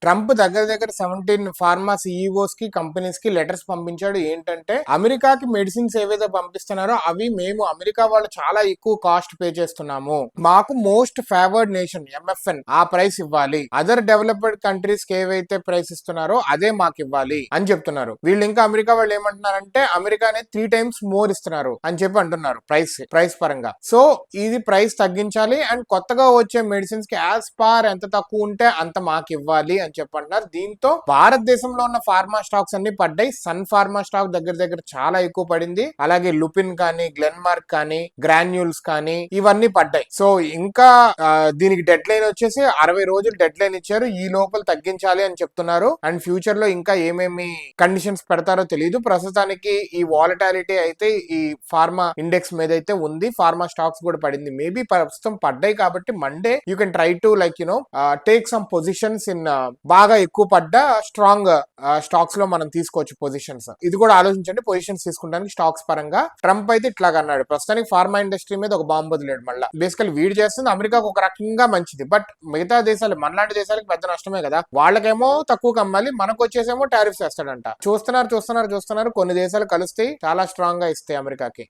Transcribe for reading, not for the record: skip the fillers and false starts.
Trump దగ్గర దగ్గర 17 pharma CEOs కి కంపెనీస్ కి లెటర్స్ పంపించాడు. ఏంటంటే అమెరికాకి మెడిసిన్స్ ఏవైతే పంపిస్తున్నారో అవి మేము అమెరికా వాళ్ళు చాలా ఎక్కువ కాస్ట్ పే చేస్తున్నాము, మాకు మోస్ట్ ఫేవర్డ్ నేషన్ ఎంఎఫ్ఎన్ ఆ ప్రైస్ ఇవ్వాలి, అదర్ డెవలప్డ్ కంట్రీస్ కి ఏవైతే ప్రైస్ ఇస్తున్నారో అదే మాకు ఇవ్వాలి అని చెప్తున్నారు. వీళ్ళు ఇంకా అమెరికా వాళ్ళు ఏమంటున్నారంటే అమెరికానే 3 times మోర్ ఇస్తున్నారు అని చెప్పి అంటున్నారు ప్రైస్ పరంగా. సో ఇది ప్రైస్ తగ్గించాలి అండ్ కొత్తగా వచ్చే మెడిసిన్స్ కి యాజ్ పార్ ఎంత తక్కువ ఉంటే అంత మాకు ఇవ్వాలి అని చెప్పంటున్నారు. దీంతో భారతదేశంలో ఉన్న ఫార్మా స్టాక్స్ అన్ని పడ్డాయి. సన్ ఫార్మా స్టాక్ దగ్గర దగ్గర చాలా ఎక్కువ పడింది. అలాగే లుపిన్ కానీ, గ్లెన్మార్క్ కానీ, గ్రాన్యూల్స్ కానీ ఇవన్నీ పడ్డాయి. సో ఇంకా దీనికి డెడ్ లైన్ వచ్చేసి 60 రోజులు డెడ్ లైన్ ఇచ్చారు. ఈ లోపల తగ్గించాలి అని చెప్తున్నారు. అండ్ ఫ్యూచర్ లో ఇంకా ఏమేమి కండిషన్స్ పెడతారో తెలియదు. ప్రస్తుతానికి ఈ వాలటాలిటీ అయితే ఈ ఫార్మా ఇండెక్స్ మీద అయితే ఉంది. ఫార్మా స్టాక్స్ కూడా పడింది. మేబీ ప్రస్తుతం పడ్డాయి కాబట్టి Monday you can try to like take some positions in బాగా ఎక్కువ పడ్డ స్ట్రాంగ్ స్టాక్స్ లో మనం తీసుకోవచ్చు పొజిషన్స్. ఇది కూడా ఆలోచించండి పొజిషన్స్ తీసుకుంటానికి స్టాక్స్ పరంగా. ట్రంప్ అయితే ఇట్లాగా అన్నాడు. ప్రస్తుతానికి ఫార్మా ఇండస్ట్రీ మీద ఒక బాంబు వదిలేడు. మళ్ళీ బేసికల్ వీడి చేస్తుంది అమెరికాకు ఒక రకంగా మంచిది, బట్ మిగతా దేశాలు మనలాంటి దేశాలకు పెద్ద నష్టమే కదా. వాళ్ళకేమో తక్కువ అమ్మాలి, మనకు వచ్చేసేమో టారిఫ్స్ వేస్తాడంట. చూస్తున్నారు కొన్ని దేశాలు కలుస్తాయి, చాలా స్ట్రాంగ్ గా ఇస్తాయి అమెరికాకి.